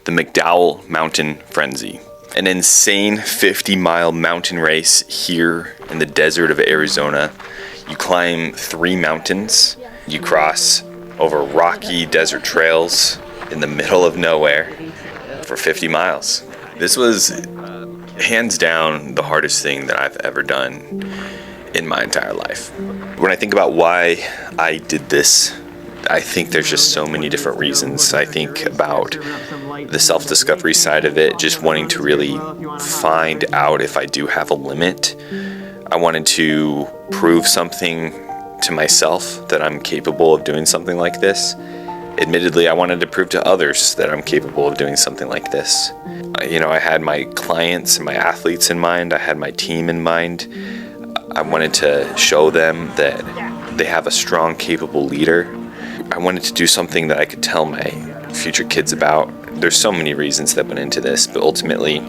the Mcdowell Mountain Frenzy, an insane 50-mile mountain race here in the desert of Arizona. You climb 3 mountains, you cross over rocky desert trails in the middle of nowhere for 50 miles. This was hands down the hardest thing that I've ever done in my entire life. When I think about why I did this, I think there's just so many different reasons. I think about the self-discovery side of it, just wanting to really find out if I do have a limit. I wanted to prove something to myself that I'm capable of doing something like this. Admittedly, I wanted to prove to others that I'm capable of doing something like this. I had my clients and my athletes in mind. I had my team in mind. I wanted to show them that they have a strong, capable leader. I wanted to do something that I could tell my future kids about. There's so many reasons that went into this, but ultimately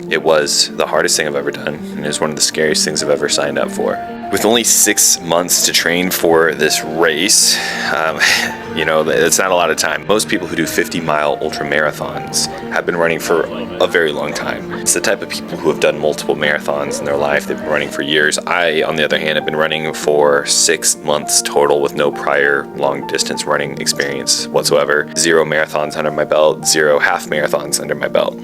it was the hardest thing I've ever done, and it was one of the scariest things I've ever signed up for. With only 6 months to train for this race, it's not a lot of time. Most people who do 50-mile ultra marathons have been running for a very long time. It's the type of people who have done multiple marathons in their life. They've been running for years. I, on the other hand, have been running for 6 months total with no prior long distance running experience whatsoever. 0 marathons under my belt, 0 half marathons under my belt.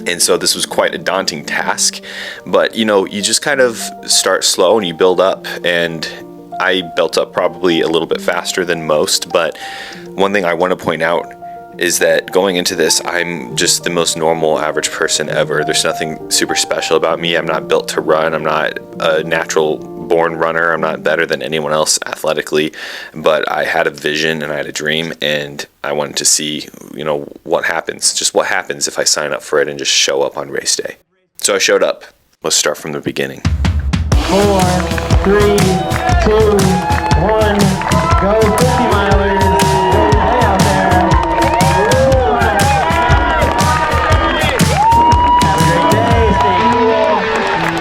And so this was quite a daunting task, but you just kind of start slow and you build up, and I built up probably a little bit faster than most. But one thing I want to point out is that going into this, I'm just the most normal average person ever. There's nothing super special about me. I'm not built to run. I'm not a natural born runner. I'm not better than anyone else athletically, but I had a vision and I had a dream, and I wanted to see, what happens if I sign up for it and just show up on race day. So I showed up. Let's start from the beginning. 4, 3, 2, 1, go 50-milers. Hey out there. Have a great day. Stay cool.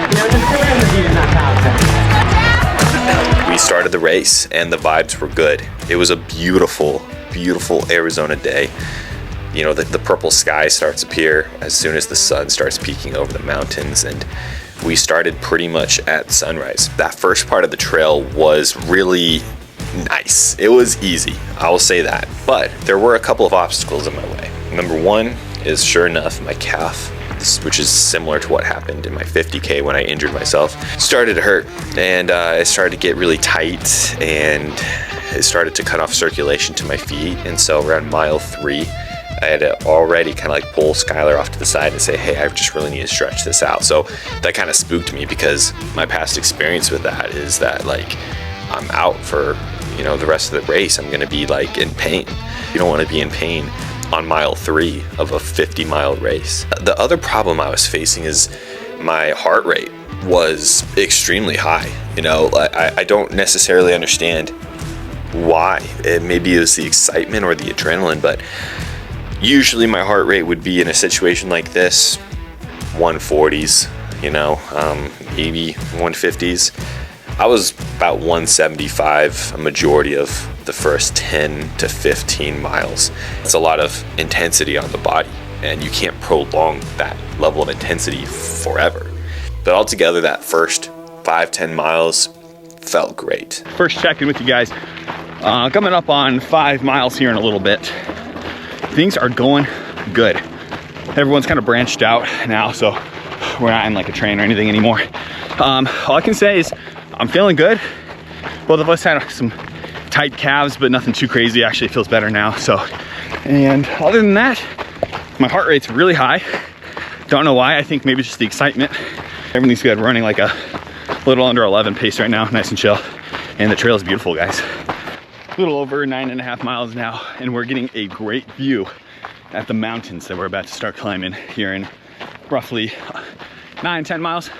Just pretend the view is not counting. We started the race and the vibes were good. It was a beautiful, beautiful Arizona day. The purple sky starts to appear as soon as the sun starts peeking over the mountains, and we started pretty much at sunrise. That first part of the trail was really nice. It was easy, I will say that. But there were a couple of obstacles in my way. Number one is, sure enough, my calf, which is similar to what happened in my 50K when I injured myself, started to hurt, and it started to get really tight, and it started to cut off circulation to my feet. And so around mile 3, I had to already kind of like pull Skylar off to the side and say, hey, I just really need to stretch this out. So that kind of spooked me, because my past experience with that is that I'm out for, the rest of the race. I'm going to be in pain. You don't want to be in pain on mile 3 of a 50-mile race. The other problem I was facing is my heart rate was extremely high. I don't necessarily understand why. Maybe it was the excitement or the adrenaline, but usually my heart rate would be in a situation like this 140s, maybe 150s. I was about 175 a majority of the first 10 to 15 miles. It's a lot of intensity on the body, and you can't prolong that level of intensity forever. But altogether, that first 5-10 miles felt great. First check-in with you guys. Coming up on 5 miles here in a little bit. Things are going good. Everyone's kind of branched out now, so we're not in a train or anything anymore. All I can say is I'm feeling good. Both of us had some tight calves, but nothing too crazy. Actually, it feels better now. And other than that, my heart rate's really high. Don't know why. I think maybe just the excitement. Everything's good. Running a little under 11 pace right now, nice and chill. And the trail is beautiful, guys. A little over 9.5 miles now, and we're getting a great view at the mountains that we're about to start climbing here in roughly 9-10 miles.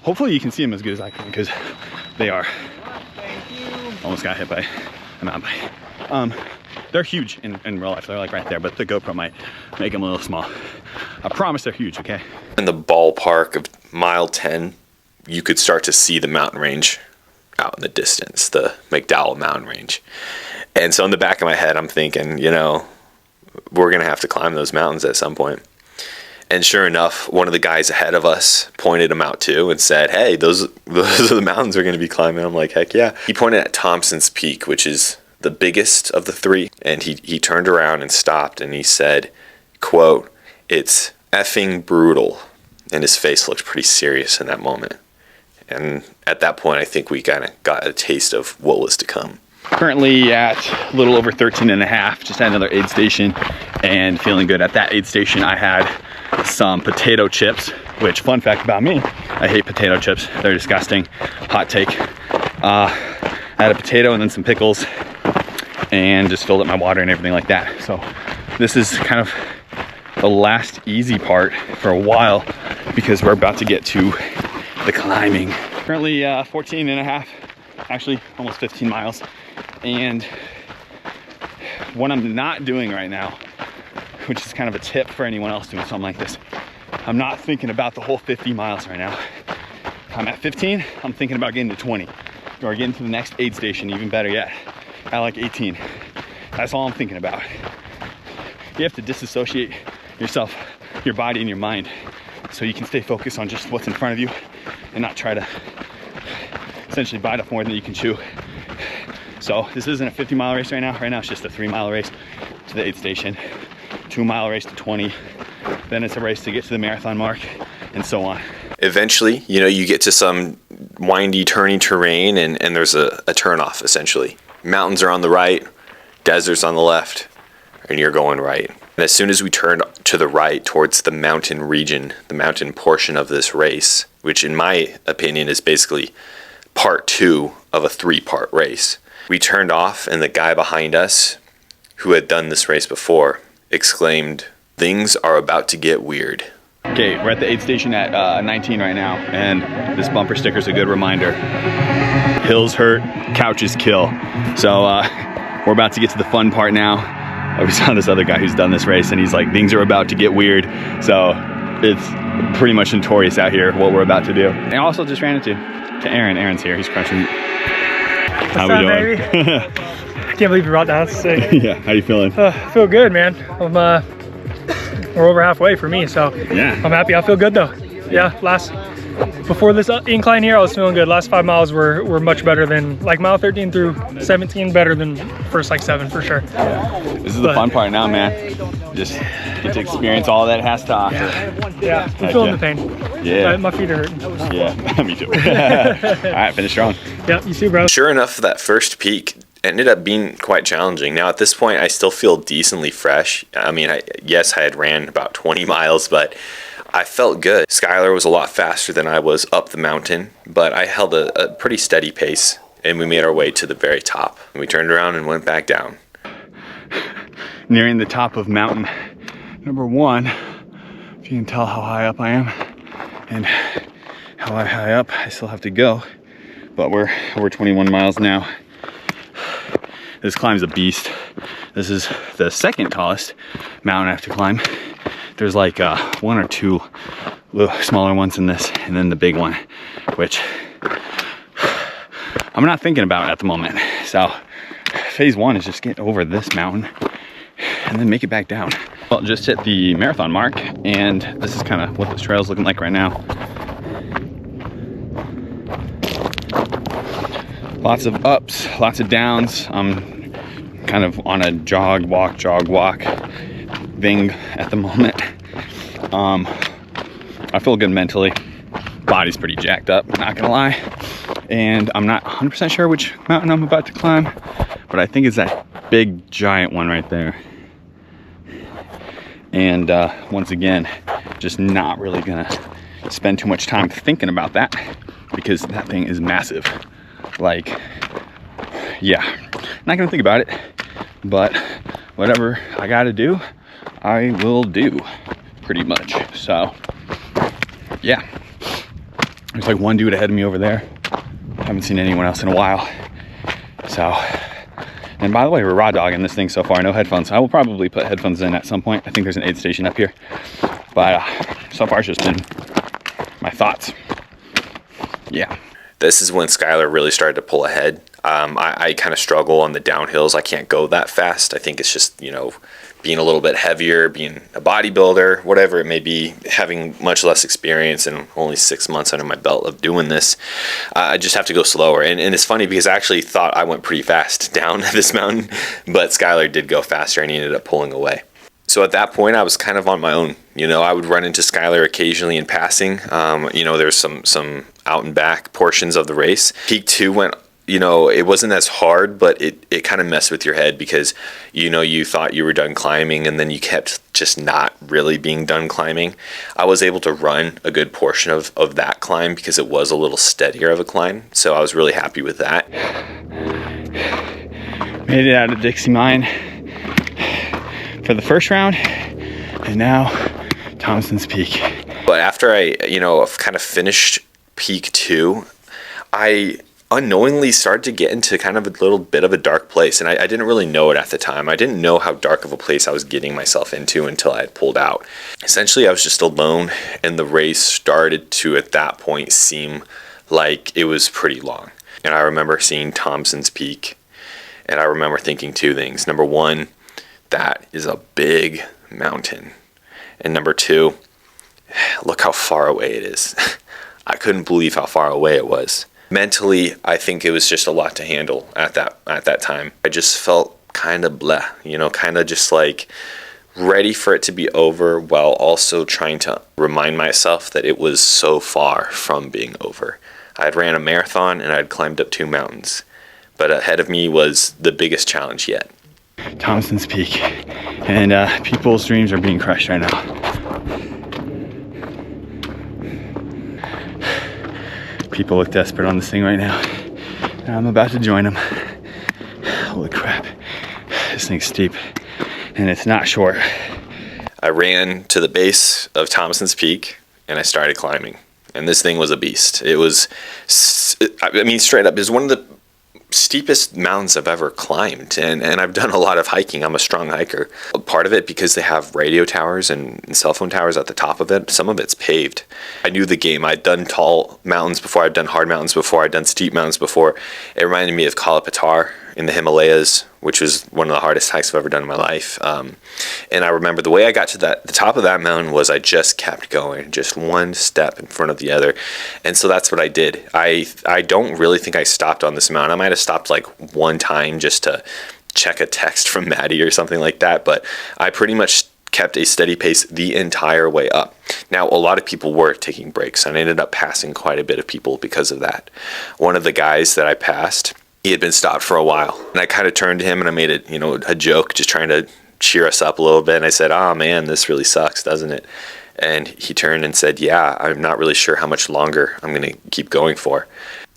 Hopefully you can see them as good as I can, because they are. Almost got hit by a mountain bike. They're huge in real life. They're right there, but the GoPro might make them a little small. I promise they're huge, okay? In the ballpark of mile 10, you could start to see the mountain range out in the distance, the Mcdowell Mountain Range. And so in the back of my head, I'm thinking, we're gonna have to climb those mountains at some point. And sure enough, one of the guys ahead of us pointed them out too and said, hey, those are the mountains we're going to be climbing. I'm like, heck yeah. He pointed at Thompson's Peak, which is the biggest of the three. And he turned around and stopped and he said, quote, it's effing brutal. And his face looked pretty serious in that moment. And at that point, I think we kind of got a taste of what was to come. Currently at a little over 13 and a half, just had another aid station and feeling good. At that aid station, I had some potato chips, which, fun fact about me, I hate potato chips. They're disgusting. Hot take. I had a potato and then some pickles and just filled up my water and everything like that. So this is kind of the last easy part for a while because we're about to get to the climbing. Currently 14 and a half, actually almost 15 miles. And what I'm not doing right now, which is kind of a tip for anyone else doing something like this, I'm not thinking about the whole 50 miles right now. I'm at 15, I'm thinking about getting to 20 or getting to the next aid station, even better yet, at like 18. That's all I'm thinking about. You have to disassociate yourself, your body and your mind, so you can stay focused on just what's in front of you and not try to essentially bite off more than you can chew. So this isn't a 50-mile race right now. Right now it's just a 3-mile race to the aid station, 2-mile race to 20. Then it's a race to get to the marathon mark, and so on. Eventually, you get to some windy, turny terrain, and there's a turnoff, essentially. Mountains are on the right, desert's on the left, and you're going right. And as soon as we turned to the right towards the mountain region, the mountain portion of this race, which in my opinion is basically part 2 of a 3-part race, we turned off, and the guy behind us, who had done this race before, exclaimed, things are about to get weird. Okay, we're at the aid station at 19 right now, and this bumper sticker is a good reminder. Hills hurt, couches kill. So we're about to get to the fun part now. We saw this other guy who's done this race, and he's like, things are about to get weird. So it's pretty much notorious out here what we're about to do. And I also just ran into Aaron. Aaron's here, he's crushing. How we doing? Baby? I can't believe you brought that. That's sick. Yeah, how you feeling? I feel good, man. We're over halfway for me, so yeah, I'm happy. I feel good though. Yeah, before this incline here, I was feeling good. Last 5 miles were much better than, like mile 13 through 17, better than first like 7 for sure. Yeah. This is the fun part now, man. Just get to experience all that it has to offer. Yeah, I'm feeling the pain. Yeah. My feet are hurting. Yeah, me too. All right, finish strong. Yeah, you too, bro. Sure enough, that first peak ended up being quite challenging. Now at this point, I still feel decently fresh. I mean, yes, I had ran about 20 miles, but I felt good. Skylar was a lot faster than I was up the mountain, but I held a pretty steady pace, and we made our way to the very top. And we turned around and went back down. Nearing the top of mountain number 1, if you can tell how high up I am and how high up I still have to go, but we're over 21 miles now. This climb's a beast. This is the second tallest mountain I have to climb. There's like 1 or 2 little smaller ones in this, and then the big one, which I'm not thinking about at the moment. So phase 1 is just get over this mountain and then make it back down. Well, just hit the marathon mark, and this is kind of what this trail's looking like right now. Lots of ups, lots of downs. I'm kind of on a jog walk thing at the moment. I feel good mentally. Body's pretty jacked up, not gonna lie. And I'm not 100% sure which mountain I'm about to climb, but I think it's that big giant one right there. And once again, just not really gonna spend too much time thinking about that because that thing is massive. Like, yeah, not gonna think about it, but whatever I gotta do, I will do, pretty much. So, yeah. There's like one dude ahead of me over there. Haven't seen anyone else in a while. So, and by the way, we're raw dogging this thing so far, no headphones. I will probably put headphones in at some point. I think there's an aid station up here. But so far it's just been my thoughts. Yeah. This is when Skylar really started to pull ahead. I kind of struggle on the downhills. I can't go that fast. I think it's just, being a little bit heavier, being a bodybuilder, whatever it may be, having much less experience and only 6 months under my belt of doing this, I just have to go slower. And it's funny because I actually thought I went pretty fast down this mountain, but Skylar did go faster and he ended up pulling away. So at that point, I was kind of on my own. You know, I would run into Skylar occasionally in passing. You know, there's some out and back portions of the race. Peak 2 went, you know, it wasn't as hard, but it kind of messed with your head because, you know, you thought you were done climbing and then you kept just not really being done climbing. I was able to run a good portion of that climb because it was a little steadier of a climb. So I was really happy with that. Made it out of Dixie Mine for the first round, and now Thompson's Peak. But after I, you know, kind of finished Peak 2, I unknowingly started to get into kind of a little bit of a dark place, and I didn't really know it at the time. I didn't know how dark of a place I was getting myself into until I had pulled out. Essentially, I was just alone, and the race started to, at that point, seem like it was pretty long. And I remember seeing Thompson's Peak, and I remember thinking two things. Number one, that is a big mountain. And number two, look how far away it is. I couldn't believe how far away it was. Mentally, I think it was just a lot to handle at that time. I just felt kind of blah, you know, kind of just like ready for it to be over while also trying to remind myself that it was so far from being over. I had ran a marathon and I'd climbed up 2 mountains, but ahead of me was the biggest challenge yet. Thompson's Peak, and people's dreams are being crushed right now. People look desperate on this thing right now, and I'm about to join them. Holy crap, this thing's steep, and it's not short. I ran to the base of Thompson's Peak, and I started climbing, and this thing was a beast. It was, I mean, straight up, it was one of the steepest mountains I've ever climbed, and I've done a lot of hiking. I'm a strong hiker. Part of it because they have radio towers and cell phone towers at the top of it. Some of it's paved. I knew the game. I'd done tall mountains before. I'd done hard mountains before. I'd done steep mountains before. It reminded me of Kalapatar in the Himalayas, which was one of the hardest hikes I've ever done in my life. And I remember the way I got to the top of that mountain was I just kept going, just one step in front of the other. And so that's what I did. I don't really think I stopped on this mountain. I might have stopped like one time just to check a text from Maddie or something like that, but I pretty much kept a steady pace the entire way up. Now, a lot of people were taking breaks, and I ended up passing quite a bit of people because of that. One of the guys that I passed, he had been stopped for a while, and I kind of turned to him and I made it, you know, a joke, just trying to cheer us up a little bit. And I said, "Oh man, this really sucks, doesn't it?" And he turned and said, "Yeah, I'm not really sure how much longer I'm going to keep going for."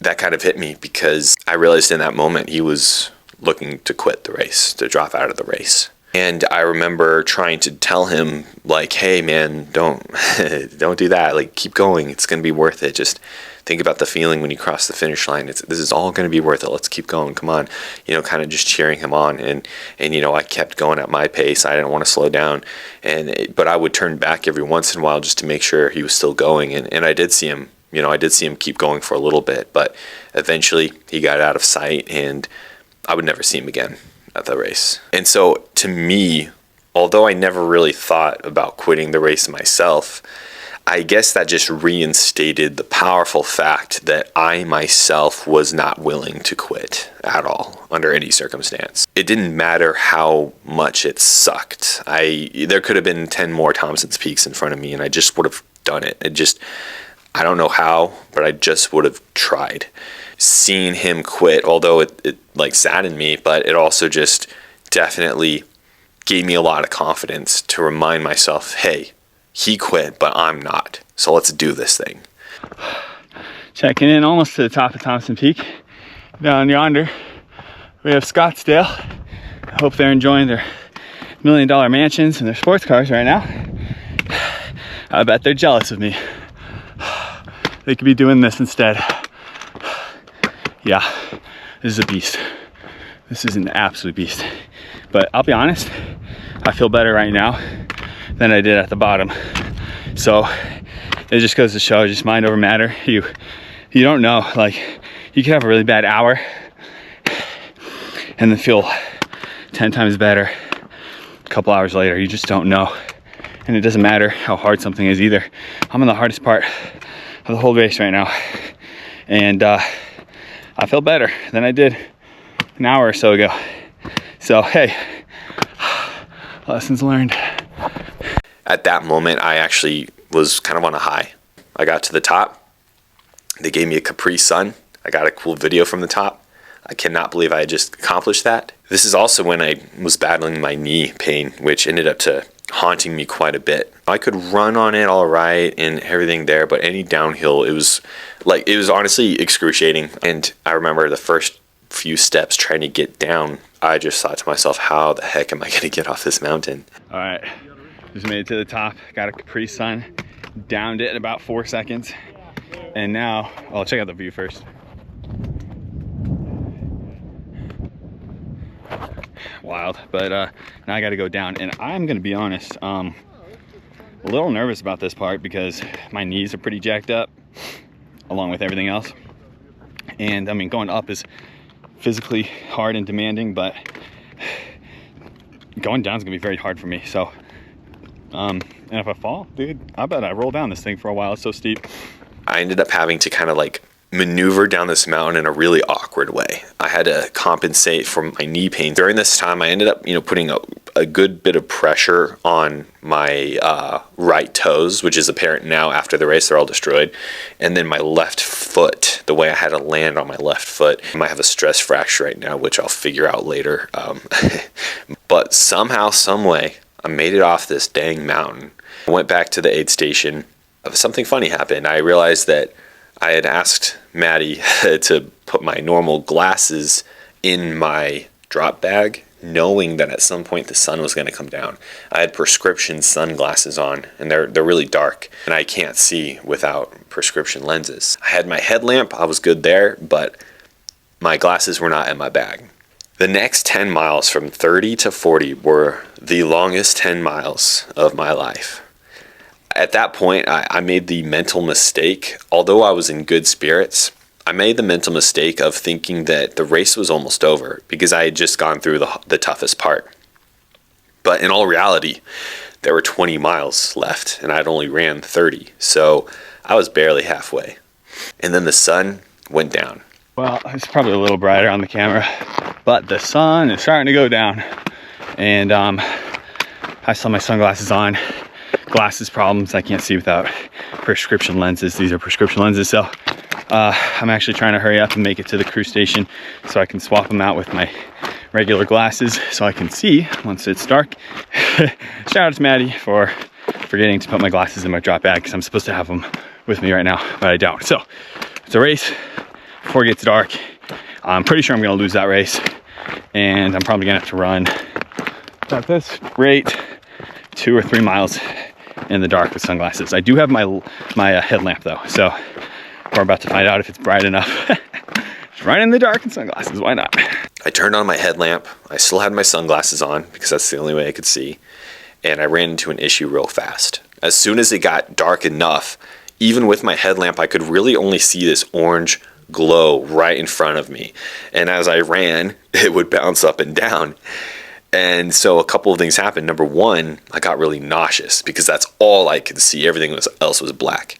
That kind of hit me because I realized in that moment he was looking to quit the race, to drop out of the race. And I remember trying to tell him, like, "Hey man, don't do that. Like, keep going. It's going to be worth it. Just think about the feeling when you cross the finish line. This is all going to be worth it. Let's keep going. Come on." You know, kind of just cheering him on. And you know, I kept going at my pace. I didn't want to slow down. But I would turn back every once in a while just to make sure he was still going. And I did see him. You know, I did see him keep going for a little bit. But eventually he got out of sight, and I would never see him again at the race. And so to me, although I never really thought about quitting the race myself, I guess that just reinstated the powerful fact that I myself was not willing to quit at all under any circumstance. It didn't matter how much it sucked. There could have been 10 more Thompson's Peaks in front of me, and I just would have done it. I don't know how, but I just would have tried. Seeing him quit, although it like saddened me, but it also just definitely gave me a lot of confidence to remind myself, hey, he quit, but I'm not. So let's do this thing. Checking in almost to the top of Thompson Peak. Down yonder, we have Scottsdale. I hope they're enjoying their $1 million mansions and their sports cars right now. I bet they're jealous of me. They could be doing this instead. Yeah, this is a beast. This is an absolute beast. But I'll be honest, I feel better right now than I did at the bottom. So it just goes to show, just mind over matter. You don't know, like, you could have a really bad hour and then feel 10 times better couple hours later, you just don't know. And it doesn't matter how hard something is either. I'm on the hardest part of the whole race right now. And I feel better than I did an hour or so ago. So, hey, lessons learned. At that moment, I actually was kind of on a high. I got to the top. They gave me a Capri Sun. I got a cool video from the top. I cannot believe I had just accomplished that. This is also when I was battling my knee pain, which ended up haunting me quite a bit. I could run on it all right and everything there, but any downhill, it was honestly excruciating. And I remember the first few steps trying to get down, I just thought to myself, how the heck am I going to get off this mountain? All right, just made it to the top, got a Capri Sun, downed it in about 4 seconds. And now, I'll check out the view first. Wild, but now I got to go down, and I'm gonna be honest, a little nervous about this part because my knees are pretty jacked up along with everything else. And I mean, going up is physically hard and demanding, but going down is gonna be very hard for me. So and if I fall, dude, I bet I roll down this thing for a while. It's so steep. I ended up having to kind of like maneuver down this mountain in a really awkward way. I had to compensate for my knee pain. During this time, I ended up, putting a good bit of pressure on my right toes, which is apparent now after the race. They're all destroyed. And then my left foot, the way I had to land on my left foot. I might have a stress fracture right now, which I'll figure out later. But somehow, some way, I made it off this dang mountain. I went back to the aid station. Something funny happened. I realized that I had asked Maddie to put my normal glasses in my drop bag, knowing that at some point the sun was going to come down. I had prescription sunglasses on, and they're really dark, and I can't see without prescription lenses. I had my headlamp, I was good there, but my glasses were not in my bag. The next 10 miles from 30 to 40 were the longest 10 miles of my life. At that point, I made the mental mistake, although I was in good spirits, I made the mental mistake of thinking that the race was almost over because I had just gone through the toughest part. But in all reality, there were 20 miles left and I'd only ran 30, so I was barely halfway. And then the sun went down. Well, it's probably a little brighter on the camera, but the sun is starting to go down. And I still have my sunglasses on. Glasses problems, I can't see without prescription lenses. These are prescription lenses, so I'm actually trying to hurry up and make it to the crew station so I can swap them out with my regular glasses so I can see once it's dark. Shout out to Maddie for forgetting to put my glasses in my drop bag because I'm supposed to have them with me right now, but I don't. So it's a race before it gets dark. I'm pretty sure I'm gonna lose that race, and I'm probably gonna have to run at this rate 2 or 3 miles in the dark with sunglasses. I do have my headlamp though, so we're about to find out if it's bright enough. Just run in the dark in sunglasses, why not? I turned on my headlamp. I still had my sunglasses on because that's the only way I could see, and I ran into an issue real fast. As soon as it got dark enough, even with my headlamp, I could really only see this orange glow right in front of me, and as I ran, it would bounce up and down. And so a couple of things happened. Number one, I got really nauseous because that's all I could see. Everything else was black.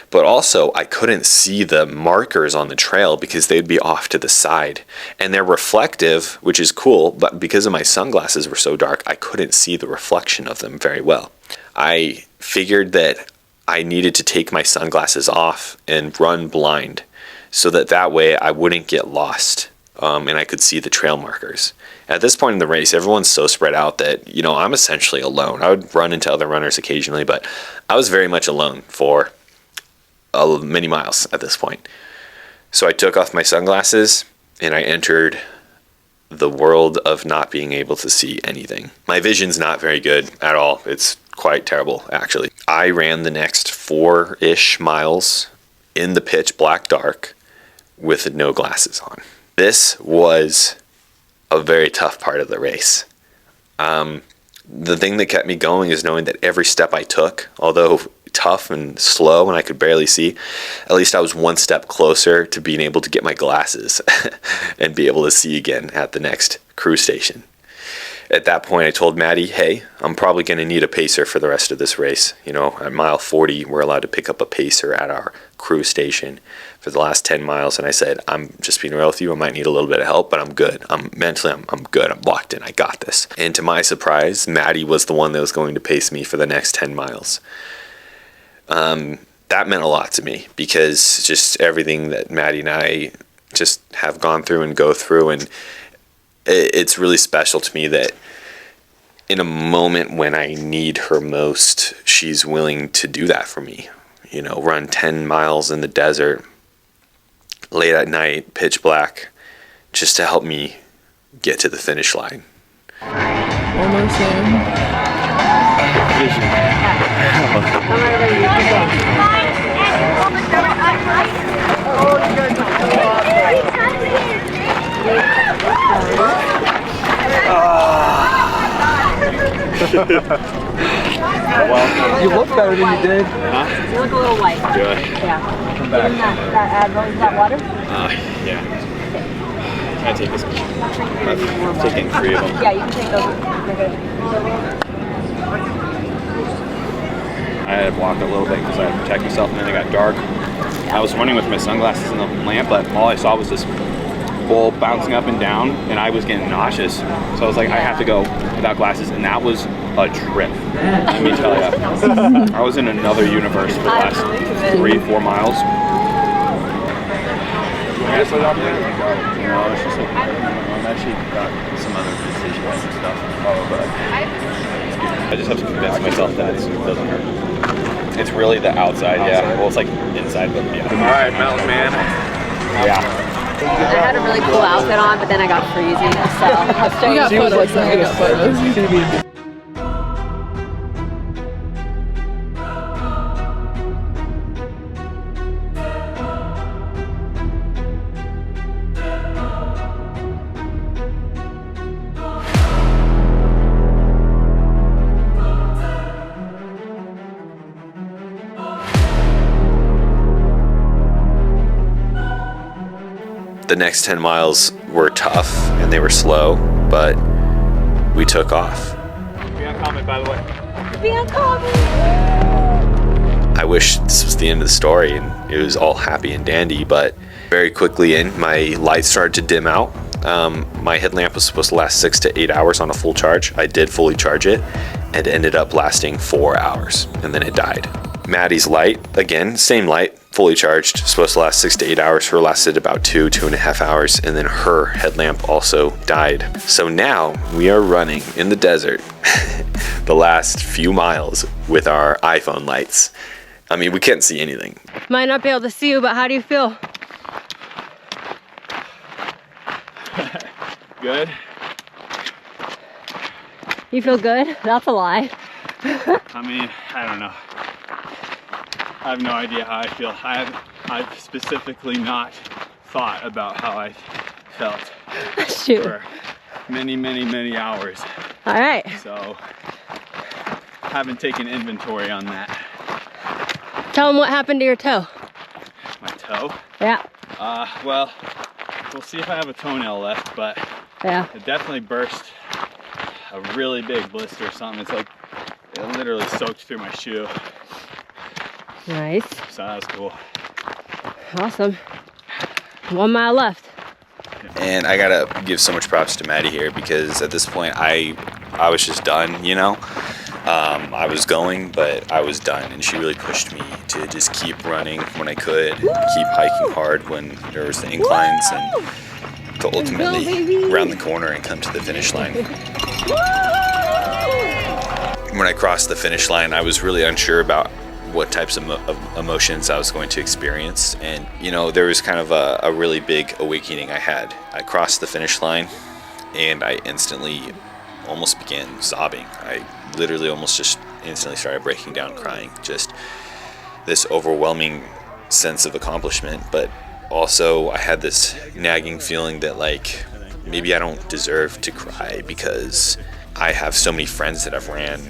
But also, I couldn't see the markers on the trail because they'd be off to the side. And they're reflective, which is cool, but because of my sunglasses were so dark, I couldn't see the reflection of them very well. I figured that I needed to take my sunglasses off and run blind so that way I wouldn't get lost. And I could see the trail markers. At this point in the race, everyone's so spread out that, I'm essentially alone. I would run into other runners occasionally, but I was very much alone for many miles at this point. So I took off my sunglasses and I entered the world of not being able to see anything. My vision's not very good at all. It's quite terrible, actually. I ran the next 4-ish miles in the pitch black dark with no glasses on. This was a very tough part of the race. The thing that kept me going is knowing that every step I took, although tough and slow and I could barely see, at least I was one step closer to being able to get my glasses and be able to see again at the next crew station. at that point, I told Maddie, hey, I'm probably going to need a pacer for the rest of this race. You know, at mile 40, we're allowed to pick up a pacer at our crew station for the last 10 miles. And I said, I'm just being real with you. I might need a little bit of help, but I'm good. I'm good. I'm locked in. I got this. And to my surprise, Maddie was the one that was going to pace me for the next 10 miles. That meant a lot to me, because just everything that Maddie and I just have gone through and go through, and it's really special to me that in a moment when I need her most, she's willing to do that for me. You know, run 10 miles in the desert, late at night, pitch black, just to help me get to the finish line. Almost in. Well, You look better than you did. You look a little white. do it. Yeah. Come back. That Advil, is that water? Yeah. Can I take this? I've taken 3 of them. Yeah, you can take those. You're good. I had to walk a little bit because I had to protect myself, and then it got dark. I was running with my sunglasses in the lamp, but all I saw was this bowl bouncing up and down, and I was getting nauseous. So I was like, I have to go without glasses, and that was a trip. Let me tell you. I was in another universe for the last 3-4 miles. No, it's just like, I've actually got some other decisions and stuff. But I just have to convince myself that it doesn't hurt. It's really the outside, yeah. Well, it's like inside, but yeah. All right, mountain man. Yeah. I had a really cool outfit on, but then I got freezing, so I'll show you. I got photos. The next 10 miles were tough and they were slow, but we took off. Be on comment, by the way. Be on comment. I wish this was the end of the story and it was all happy and dandy, but very quickly my lights started to dim out. My headlamp was supposed to last 6 to 8 hours on a full charge. I did fully charge it, and it ended up lasting 4 hours, and then it died. Maddie's light, again, same light, fully charged, supposed to last 6 to 8 hours. Her lasted about 2.5 hours, and then her headlamp also died. So now we are running in the desert the last few miles with our iPhone lights. I mean, we can't see anything. Might not be able to see you, but how do you feel? Good. You feel good? That's a lie. I mean, I don't know. I have no idea how I feel. I've specifically not thought about how I felt Shoot. for many hours. All right. So, haven't taken inventory on that. Tell them what happened to your toe. My toe? Yeah. Well, we'll see if I have a toenail left, but Yeah. it definitely burst a really big blister or something. It's like, it literally soaked through my shoe. Nice. So that was cool. Awesome. 1 mile left. And I gotta give so much props to Maddie here, because at this point I was just done, you know. I was going, but I was done, and she really pushed me to just keep running when I could, keep hiking hard when there was the inclines, and to ultimately round the corner and come to the finish line. When I crossed the finish line, I was really unsure about what types of emotions I was going to experience, and you know, there was kind of a really big awakening I had. I crossed the finish line and I instantly almost began sobbing. I literally almost just instantly started breaking down crying. Just this overwhelming sense of accomplishment, but also I had this nagging feeling that like maybe I don't deserve to cry, because I have so many friends that have ran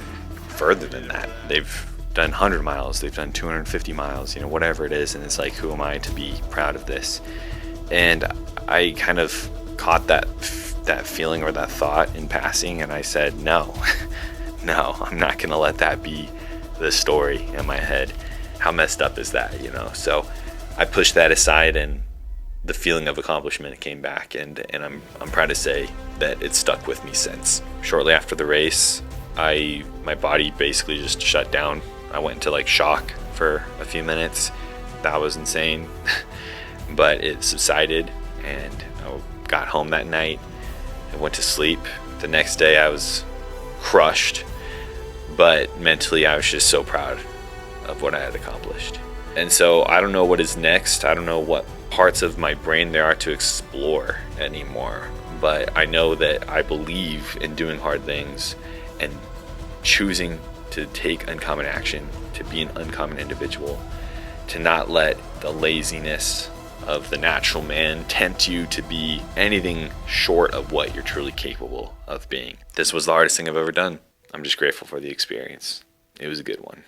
further than that. They've done 100 miles, they've done 250 miles, you know, whatever it is, and it's like, who am I to be proud of this? And I kind of caught that that feeling or that thought in passing, and I said, no, no, I'm not gonna let that be the story in my head. How messed up is that, you know? So I pushed that aside, and the feeling of accomplishment came back, and I'm proud to say that it stuck with me since. Shortly after the race, my body basically just shut down. I went into like shock for a few minutes. That was insane. But it subsided, and I got home that night. I went to sleep. The next day I was crushed, but mentally I was just so proud of what I had accomplished. And so I don't know what is next. I don't know what parts of my brain there are to explore anymore, but I know that I believe in doing hard things and choosing to take uncommon action, to be an uncommon individual, to not let the laziness of the natural man tempt you to be anything short of what you're truly capable of being. This was the hardest thing I've ever done. I'm just grateful for the experience. It was a good one.